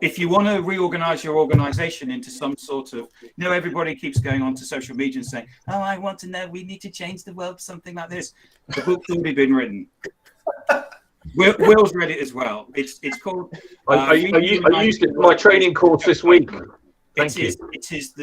If you want to reorganize your organization into some sort of, everybody keeps going on to social media and saying, "Oh, I want to know. We need to change the world," something like this. The book's already been written. Will's read it as well. It's called. I used it in my training course this week. Thank you. It is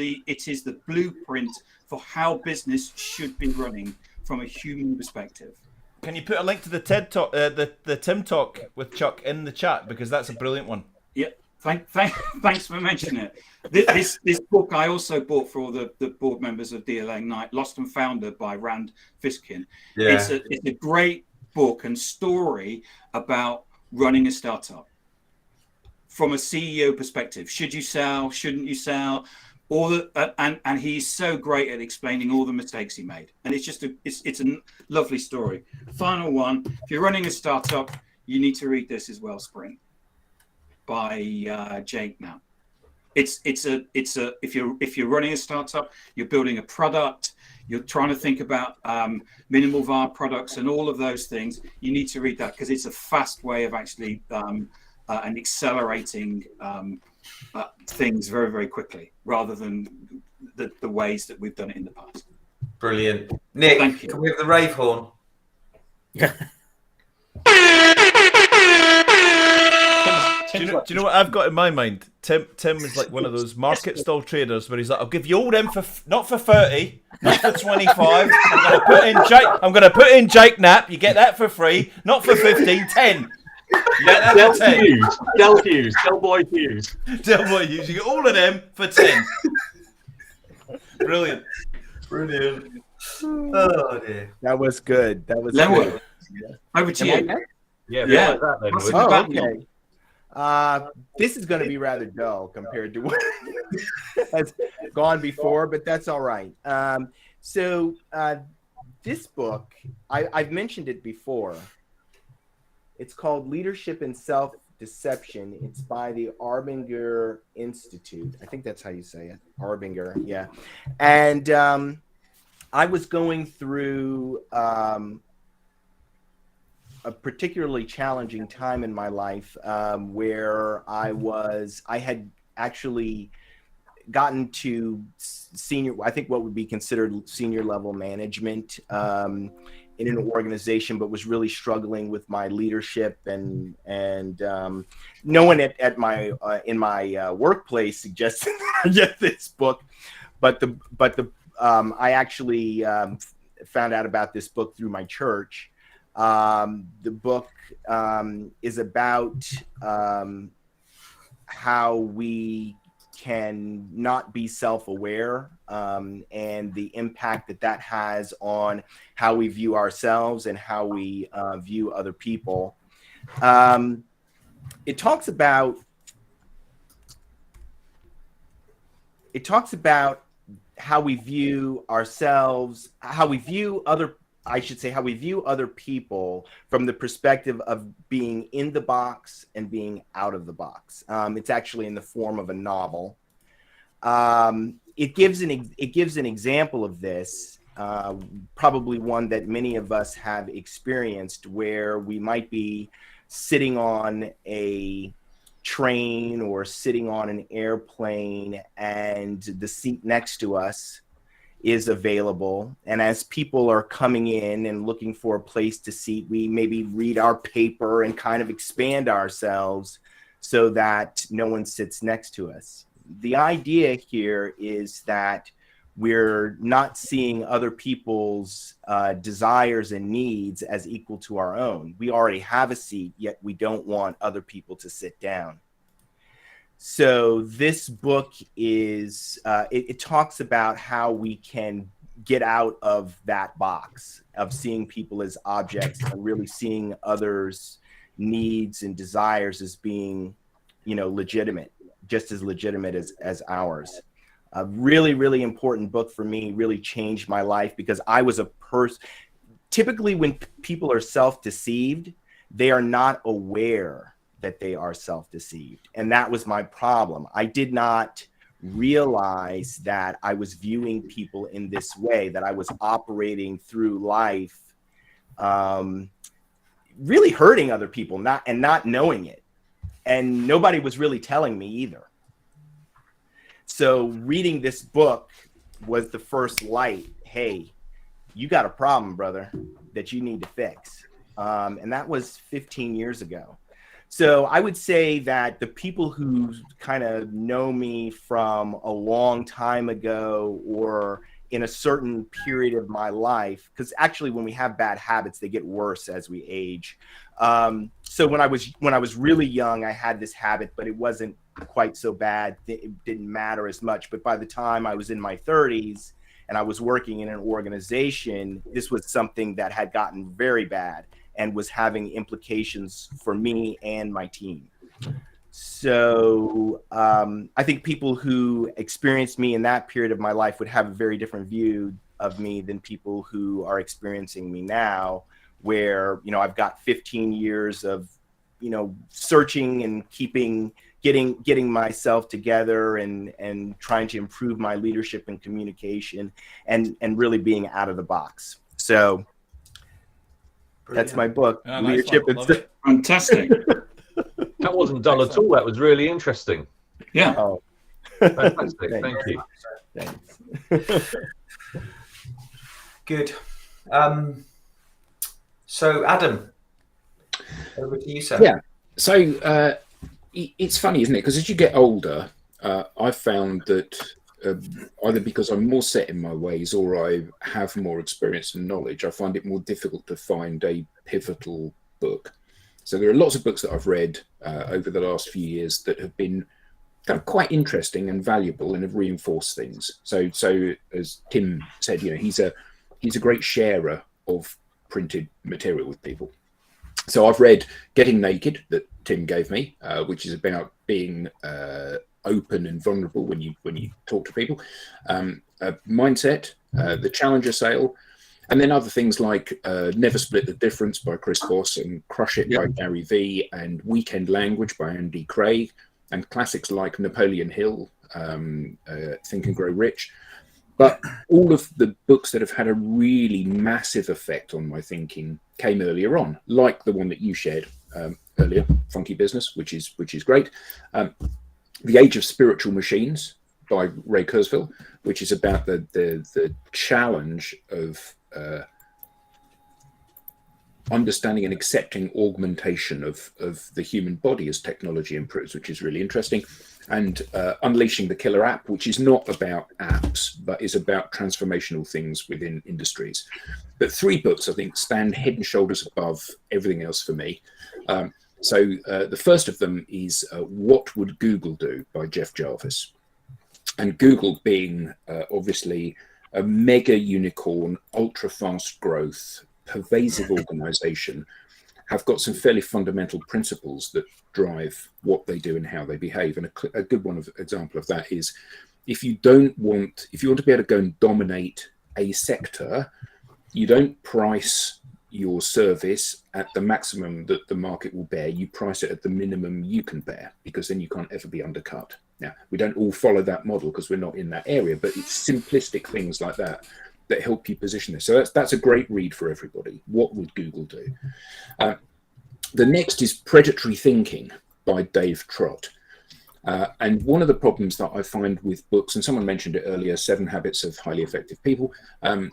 the blueprint for how business should be running from a human perspective. Can you put a link to the TED talk, the Tim talk with Chuck in the chat, because that's a brilliant one. Yeah, thanks for mentioning it. This book I also bought for all the board members of DLA Ignite, Lost and Founded by Rand Fishkin. Yeah. It's a great book and story about running a startup from a CEO perspective. Should you sell? Shouldn't you sell? And he's so great at explaining all the mistakes he made. And it's just it's a lovely story. Final one: if you're running a startup, you need to read this as well. Sprint by Jake Knapp. It's a if you're running a startup, you're building a product, you're trying to think about minimal viable products and all of those things. You need to read that because it's a fast way of actually and accelerating things very, very quickly, rather than the ways that we've done it in the past. Brilliant. Nick, Thank you. can we have the rave horn? Do you know what I've got in my mind? Tim is like one of those market stall traders where he's like, I'll give you all them for not for 30, not for 25. I'm gonna put in Jake Knapp. You get that for free, not for 15, 10. You get that for 10. Del Boy Hughes. Del Boy Hughes. You get all of them for 10. Brilliant. Oh dear. That was good. That was Lenwood, good. over to Am I you. next? Yeah. Like that, then. What's Oh, about okay. This is going to be rather dull compared to what has gone before, but that's all right. So this book, I've mentioned it before. It's called Leadership and Self-Deception. It's by the Arbinger Institute. I think that's how you say it. Arbinger, yeah. And I was going through a particularly challenging time in my life where I had actually gotten to senior, I think what would be considered senior level management in an organization, but was really struggling with my leadership and no one at my in my workplace suggested I get this book, but I actually found out about this book through my church. The book is about how we can not be self-aware and the impact that has on how we view ourselves and how we view other people. It talks about how we view ourselves, how we view other people from the perspective of being in the box and being out of the box. It's actually in the form of a novel. It gives an example of this, probably one that many of us have experienced, where we might be sitting on a train or sitting on an airplane and the seat next to us is available, and as people are coming in and looking for a place to seat, we maybe read our paper and kind of expand ourselves so that no one sits next to us. The idea here is that we're not seeing other people's desires and needs as equal to our own. We already have a seat, yet we don't want other people to sit down. So this book is, it talks about how we can get out of that box of seeing people as objects and really seeing others' needs and desires as being, legitimate, just as legitimate as ours. A really, really important book for me, really changed my life because I was a person. Typically when people are self-deceived, they are not aware that they are self-deceived. And that was my problem. I did not realize that I was viewing people in this way, that I was operating through life, really hurting other people, not knowing it. And nobody was really telling me either. So reading this book was the first light. Hey, you got a problem, brother, that you need to fix. And that was 15 years ago. So I would say that the people who kind of know me from a long time ago or in a certain period of my life, because actually when we have bad habits, they get worse as we age. So when I was really young, I had this habit, but it wasn't quite so bad. It didn't matter as much. But by the time I was in my 30s and I was working in an organization, this was something that had gotten very bad and was having implications for me and my team. So I think people who experienced me in that period of my life would have a very different view of me than people who are experiencing me now, where, you know, I've got 15 years of, you know, searching and getting myself together and trying to improve my leadership and communication and really being out of the box. So that's my book, Leadership. Nice. Fantastic. That wasn't dull at all. That was really interesting. Yeah. Oh, Fantastic. Thank you. thanks. Good. So, Adam, over to you, sir. Yeah. So it's funny, isn't it? Because as you get older, I've found that either because I'm more set in my ways or I have more experience and knowledge, I find it more difficult to find a pivotal book. So there are lots of books that I've read over the last few years that have been kind of quite interesting and valuable and have reinforced things. So as Tim said, you know, he's a great sharer of printed material with people. So I've read Getting Naked that Tim gave me, which is about being open and vulnerable when you talk to people. Mindset, The Challenger Sale, and then other things like Never Split the Difference by Chris Voss and Crush It by Gary Vee and Weekend Language by Andy Craig, and classics like Napoleon Hill, Think and Grow Rich. But all of the books that have had a really massive effect on my thinking came earlier on, like the one that you shared earlier, Funky Business, which is great. The Age of Spiritual Machines by Ray Kurzweil, which is about the challenge of understanding and accepting augmentation of the human body as technology improves, which is really interesting. And Unleashing the Killer App, which is not about apps, but is about transformational things within industries. But 3 books, I think, stand head and shoulders above everything else for me. So the first of them is What Would Google Do by Jeff Jarvis. And Google being obviously a mega unicorn, ultra fast growth, pervasive organization, have got some fairly fundamental principles that drive what they do and how they behave. And a good example of that is if you want to be able to go and dominate a sector, you don't price your service at the maximum that the market will bear. You price it at the minimum you can bear, because then you can't ever be undercut. Now, we don't all follow that model because we're not in that area, but it's simplistic things like that that help you position this. So that's a great read for everybody. What Would Google Do? The next is Predatory Thinking by Dave Trott. And one of the problems that I find with books, and someone mentioned it earlier, 7 Habits of Highly Effective People, a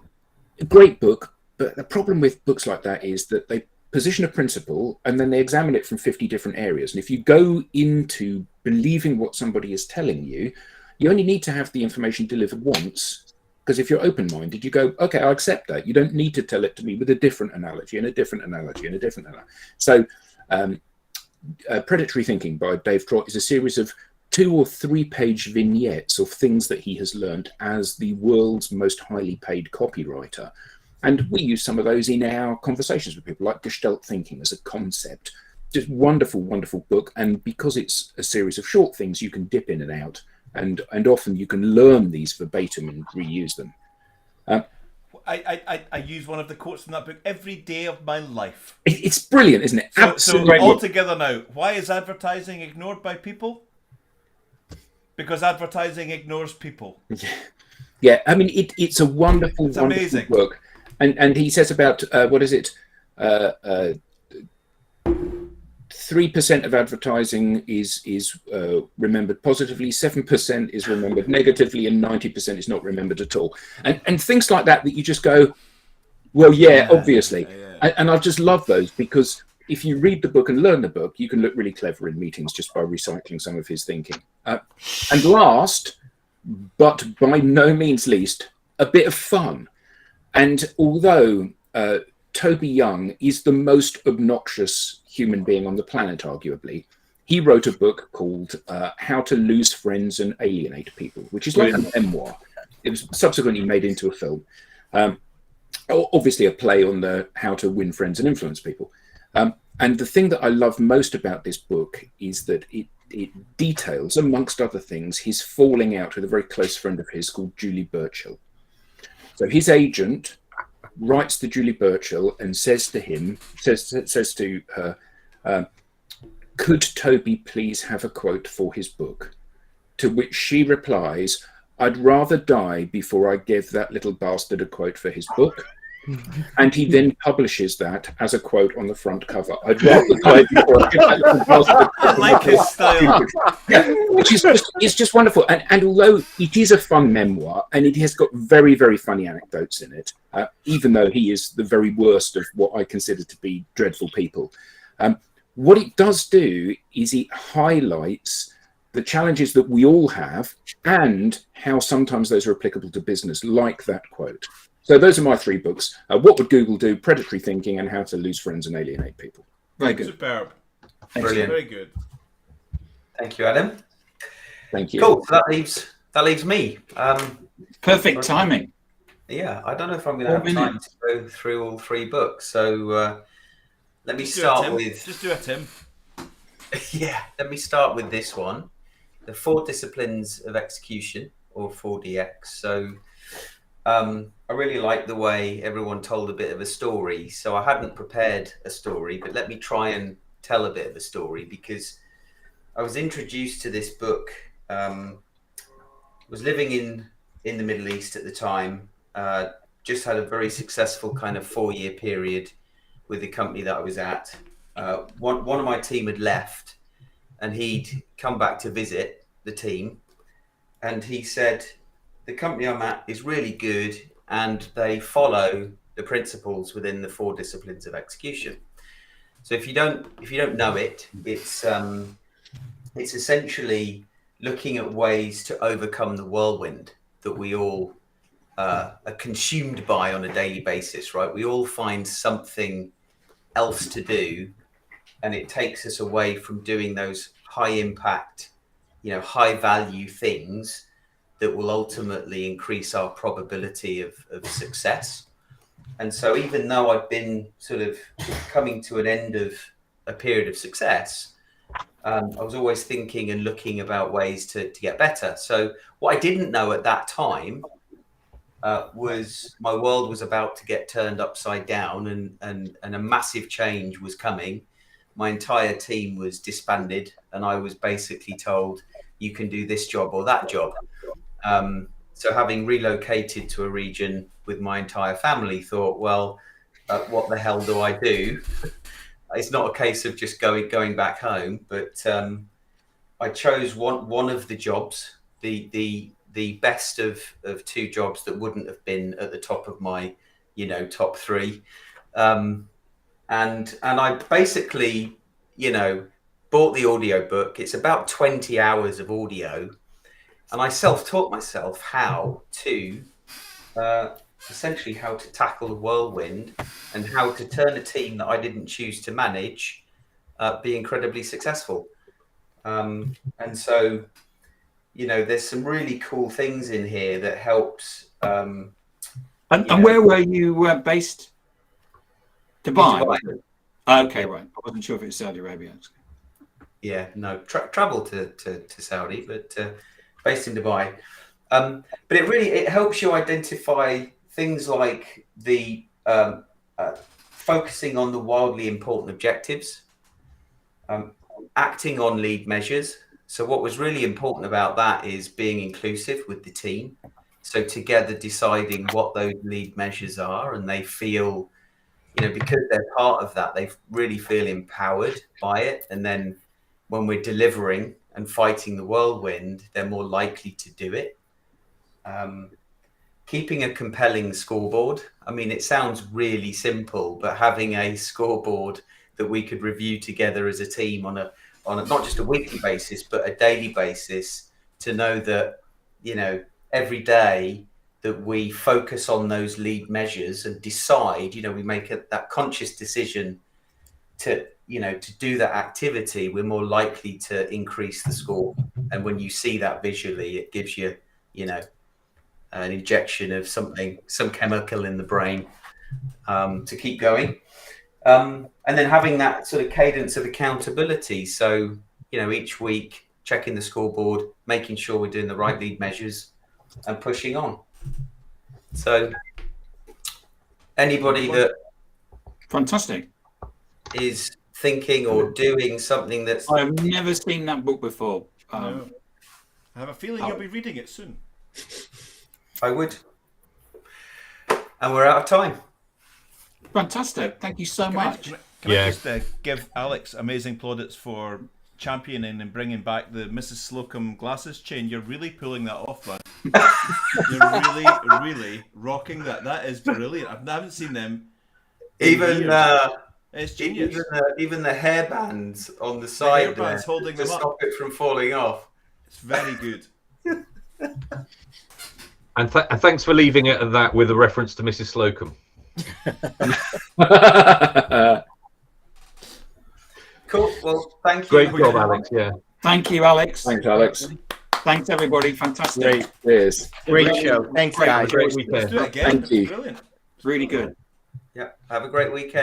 great book, but the problem with books like that is that they position a principle and then they examine it from 50 different areas. And if you go into believing what somebody is telling you, you only need to have the information delivered once. Because if you're open-minded, you go, okay, I accept that. You don't need to tell it to me with a different analogy and a different analogy and a different analogy. So Predatory Thinking by Dave Trott is a series of 2 or 3 page vignettes of things that he has learned as the world's most highly paid copywriter. And we use some of those in our conversations with people, like Gestalt thinking as a concept. Just wonderful, wonderful book. And because it's a series of short things, you can dip in and out. And often you can learn these verbatim and reuse them. I use one of the quotes from that book every day of my life. It's brilliant, isn't it? So all together now, why is advertising ignored by people? Because advertising ignores people. Yeah, I mean, it's a wonderful, it's wonderful amazing book. And he says about, 3% of advertising is remembered positively, 7% is remembered negatively, and 90% is not remembered at all. And things like that you just go, well, yeah, obviously. Yeah. And I just love those because if you read the book and learn the book, you can look really clever in meetings just by recycling some of his thinking. And last, but by no means least, a bit of fun. And although Toby Young is the most obnoxious human being on the planet, arguably, he wrote a book called How to Lose Friends and Alienate People, which is like a memoir. It was subsequently made into a film. Obviously a play on the how to win friends and influence people. And the thing that I love most about this book is that it details, amongst other things, his falling out with a very close friend of his called Julie Burchill. So his agent writes to Julie Burchill and says to her, could Toby please have a quote for his book? To which she replies, I'd rather die before I give that little bastard a quote for his book. And he then publishes that as a quote on the front cover. I'd rather die before I give that little bastard a quote. I like his style. Yeah, which is it's just wonderful. And although it is a fun memoir and it has got very, very funny anecdotes in it, even though he is the very worst of what I consider to be dreadful people, what it does do is it highlights the challenges that we all have and how sometimes those are applicable to business, like that quote. So those are my 3 books. What Would Google Do? Predatory Thinking, and How to Lose Friends and Alienate People. Very good. Superb. Brilliant. Very good. Thank you, Adam. Thank you. Cool. So that leaves me. Perfect timing. Yeah, I don't know if I'm going to have 4 time minutes. to go through all 3 books. So let me Just do it, start Tim. with. Just do it, Tim. Yeah, let me start with this one, the 4 disciplines of execution, or 4DX. So I really like the way everyone told a bit of a story. So I hadn't prepared a story, but let me try and tell a bit of a story, because I was introduced to this book. Was living in the Middle East at the time. Just had a very successful kind of 4-year period with the company that I was at. One of my team had left, and he'd come back to visit the team, and he said, the company I'm at is really good and they follow the principles within the 4 disciplines of execution. So if you don't know it, it's essentially looking at ways to overcome the whirlwind that we all are consumed by on a daily basis, right? We all find something else to do, and it takes us away from doing those high impact, high value things that will ultimately increase our probability of success. And so even though I've been sort of coming to an end of a period of success, I was always thinking and looking about ways to get better. So what I didn't know at that time was my world was about to get turned upside down, and a massive change was coming. My entire team was disbanded, and I was basically told, you can do this job or that job. So having relocated to a region with my entire family, thought, well, what the hell do I do? It's not a case of just going back home, but I chose one of the jobs, the best of 2 jobs that wouldn't have been at the top of my top 3, and I basically bought the audio book. It's about 20 hours of audio, and I self-taught myself how to essentially how to tackle the whirlwind and how to turn a team that I didn't choose to manage be incredibly successful. And so, there's some really cool things in here that helps. And where were you based? Dubai. Okay, right. I wasn't sure if it was Saudi Arabia. Yeah, no, travel to Saudi, but based in Dubai. But it helps you identify things like the focusing on the wildly important objectives, acting on lead measures. So what was really important about that is being inclusive with the team. So together deciding what those lead measures are, and they feel, because they're part of that, they really feel empowered by it. And then when we're delivering and fighting the whirlwind, they're more likely to do it. Keeping a compelling scoreboard. I mean, it sounds really simple, but having a scoreboard that we could review together as a team on a not just a weekly basis, but a daily basis, to know that, you know, every day that we focus on those lead measures and decide, you know, we make that conscious decision to, you know, to do that activity, we're more likely to increase the score. And when you see that visually, it gives you, you know, an injection of something, some chemical in the brain, to keep going. And then having that sort of cadence of accountability. So, you know, each week checking the scoreboard, making sure we're doing the right lead measures and pushing on. So anybody that Fantastic. is thinking or doing something that's... I've never seen that book before. No. I have a feeling you'll be reading it soon. I would. And we're out of time. Fantastic. Thank you so much. Can I just give Alex amazing plaudits for championing and bringing back the Mrs. Slocum glasses chain? You're really pulling that off, man. You're really, really rocking that. That is brilliant. I haven't seen them. It's genius. Even the hairbands on the side there, holding to them up. stop it from falling off. It's very good. And thanks for leaving it at that with a reference to Mrs. Slocum. Cool. Well, thank you. Great job, Alex. Yeah. Thank you, Alex. Thanks, Alex. Thanks, everybody. Fantastic. Great, Cheers. great show. Thanks, guys. Great Let's weekend. do it again. Thank you. Brilliant. Really good. Yeah. Have a great weekend.